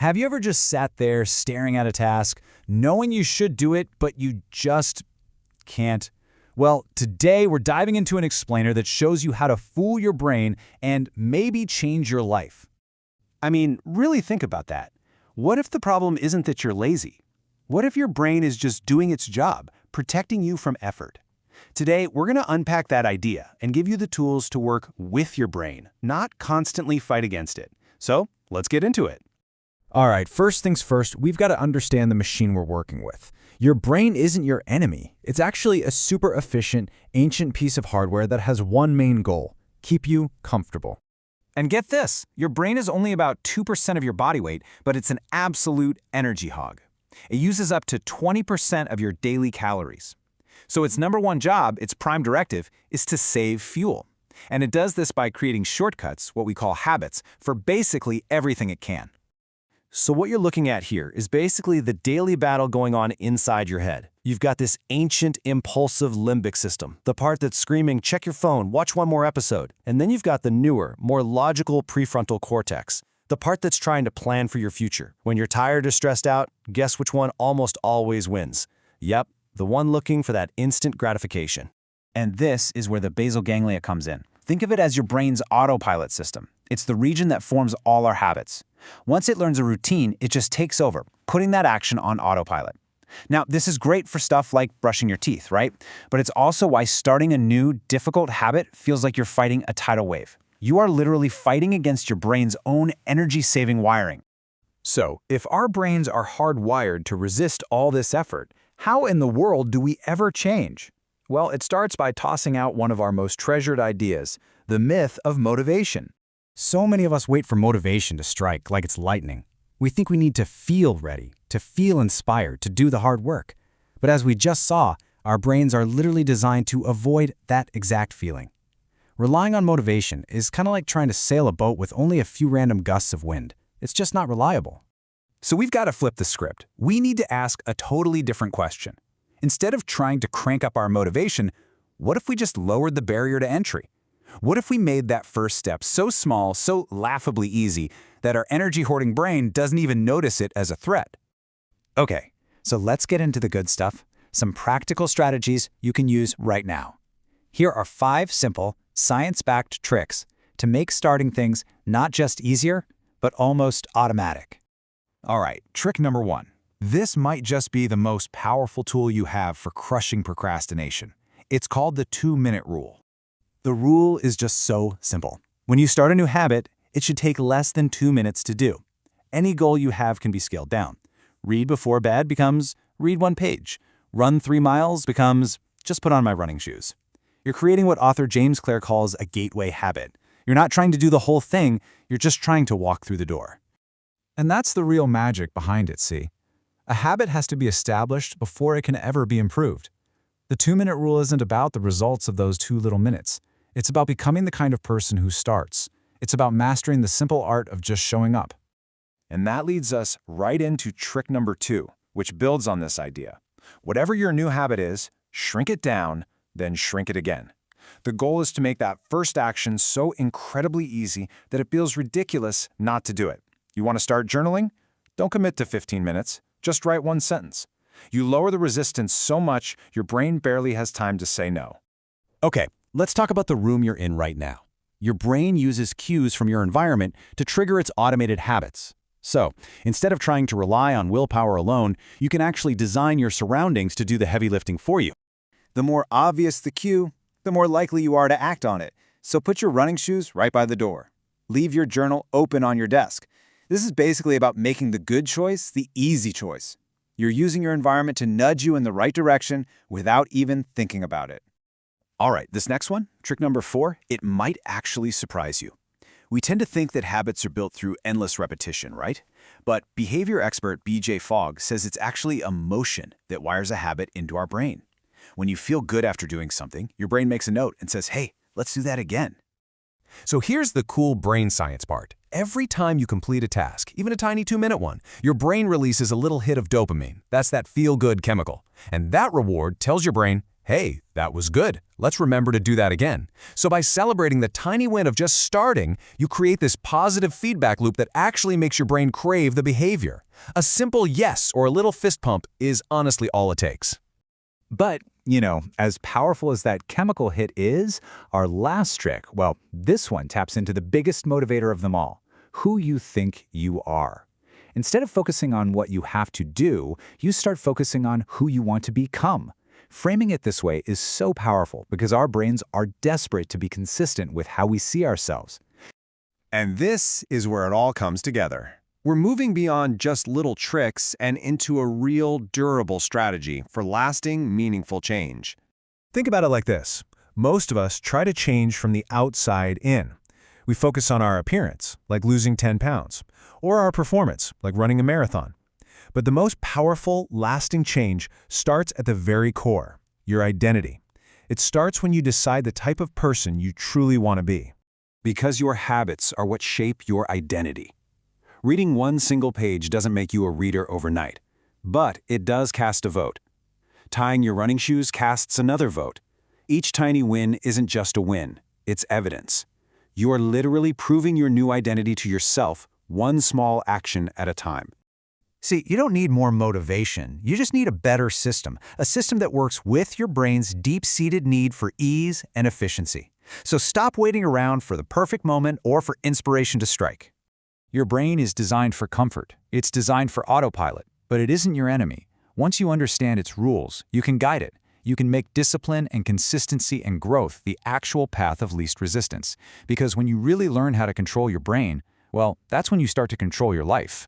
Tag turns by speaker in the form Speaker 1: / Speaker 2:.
Speaker 1: Have you ever just sat there staring at a task, knowing you should do it, but you just can't? Well, today we're diving into an explainer that shows you how to fool your brain and maybe change your life.
Speaker 2: I mean, really think about that. What if the problem isn't that you're lazy? What if your brain is just doing its job, protecting you from effort? Today, we're going to unpack that idea and give you the tools to work with your brain, not constantly fight against it. So, let's get into it.
Speaker 1: All right, first things first, we've got to understand the machine we're working with. Your brain isn't your enemy. It's actually a super efficient, ancient piece of hardware that has one main goal: keep you comfortable.
Speaker 3: And get this, your brain is only about 2% of your body weight, but it's an absolute energy hog. It uses up to 20% of your daily calories. So its number one job, its prime directive, is to save fuel. And it does this by creating shortcuts, what we call habits, for basically everything it can.
Speaker 2: So what you're looking at here is basically the daily battle going on inside your head. You've got this ancient, impulsive limbic system, the part that's screaming, check your phone, watch one more episode. And then you've got the newer, more logical prefrontal cortex, the part that's trying to plan for your future. When you're tired or stressed out, guess which one almost always wins? Yep, the one looking for that instant gratification.
Speaker 3: And this is where the basal ganglia comes in. Think of it as your brain's autopilot system. It's the region that forms all our habits. Once it learns a routine, it just takes over, putting that action on autopilot. Now, this is great for stuff like brushing your teeth, right? But it's also why starting a new, difficult habit feels like you're fighting a tidal wave. You are literally fighting against your brain's own energy-saving wiring.
Speaker 1: So, if our brains are hardwired to resist all this effort, how in the world do we ever change? Well, it starts by tossing out one of our most treasured ideas, the myth of motivation. So many of us wait for motivation to strike like it's lightning. We think we need to feel ready, to feel inspired, to do the hard work. But as we just saw, our brains are literally designed to avoid that exact feeling. Relying on motivation is kind of like trying to sail a boat with only a few random gusts of wind. It's just not reliable. So we've got to flip the script. We need to ask a totally different question. Instead of trying to crank up our motivation, what if we just lowered the barrier to entry? What if we made that first step so small, so laughably easy, that our energy-hoarding brain doesn't even notice it as a threat? Okay, so let's get into the good stuff, some practical strategies you can use right now. Here are 5 simple, science-backed tricks to make starting things not just easier, but almost automatic. All right, trick number 1. This might just be the most powerful tool you have for crushing procrastination. It's called the 2-minute rule. The rule is just so simple. When you start a new habit, it should take less than 2 minutes to do. Any goal you have can be scaled down. Read before bed becomes read 1 page. Run 3 miles becomes just put on my running shoes. You're creating what author James Clear calls a gateway habit. You're not trying to do the whole thing, you're just trying to walk through the door. And that's the real magic behind it, see? A habit has to be established before it can ever be improved. The 2-minute rule isn't about the results of those 2 little minutes. It's about becoming the kind of person who starts. It's about mastering the simple art of just showing up. And that leads us right into trick number 2, which builds on this idea. Whatever your new habit is, shrink it down, then shrink it again. The goal is to make that first action so incredibly easy that it feels ridiculous not to do it. You want to start journaling? Don't commit to 15 minutes. Just write 1 sentence. You lower the resistance so much, your brain barely has time to say no.
Speaker 2: Okay, let's talk about the room you're in right now. Your brain uses cues from your environment to trigger its automated habits. So, instead of trying to rely on willpower alone, you can actually design your surroundings to do the heavy lifting for you.
Speaker 3: The more obvious the cue, the more likely you are to act on it. So put your running shoes right by the door. Leave your journal open on your desk. This is basically about making the good choice the easy choice. You're using your environment to nudge you in the right direction without even thinking about it.
Speaker 2: All right, this next one, trick number 4, it might actually surprise you. We tend to think that habits are built through endless repetition, right? But behavior expert B.J. Fogg says it's actually emotion that wires a habit into our brain. When you feel good after doing something, your brain makes a note and says, hey, let's do that again. So here's the cool brain science part. Every time you complete a task, even a tiny 2-minute one, your brain releases a little hit of dopamine. That's that feel-good chemical. And that reward tells your brain,
Speaker 4: hey, that was good. Let's remember to do that again. So by celebrating the tiny win of just starting, you create this positive feedback loop that actually makes your brain crave the behavior. A simple yes or a little fist pump is honestly all it takes.
Speaker 1: But, as powerful as that chemical hit is, our last trick, well, this one taps into the biggest motivator of them all, who you think you are. Instead of focusing on what you have to do, you start focusing on who you want to become. Framing it this way is so powerful because our brains are desperate to be consistent with how we see ourselves.
Speaker 5: And this is where it all comes together. We're moving beyond just little tricks and into a real, durable strategy for lasting, meaningful change.
Speaker 4: Think about it like this. Most of us try to change from the outside in. We focus on our appearance, like losing 10 pounds, or our performance, like running a marathon. But the most powerful, lasting change starts at the very core, your identity. It starts when you decide the type of person you truly want to be.
Speaker 2: Because your habits are what shape your identity. Reading one single page doesn't make you a reader overnight, but it does cast a vote. Tying your running shoes casts another vote. Each tiny win isn't just a win, it's evidence. You are literally proving your new identity to yourself, one small action at a time.
Speaker 1: See, you don't need more motivation. You just need a better system, a system that works with your brain's deep-seated need for ease and efficiency. So stop waiting around for the perfect moment or for inspiration to strike. Your brain is designed for comfort. It's designed for autopilot, but it isn't your enemy. Once you understand its rules, you can guide it. You can make discipline and consistency and growth the actual path of least resistance. Because when you really learn how to control your brain, well, that's when you start to control your life.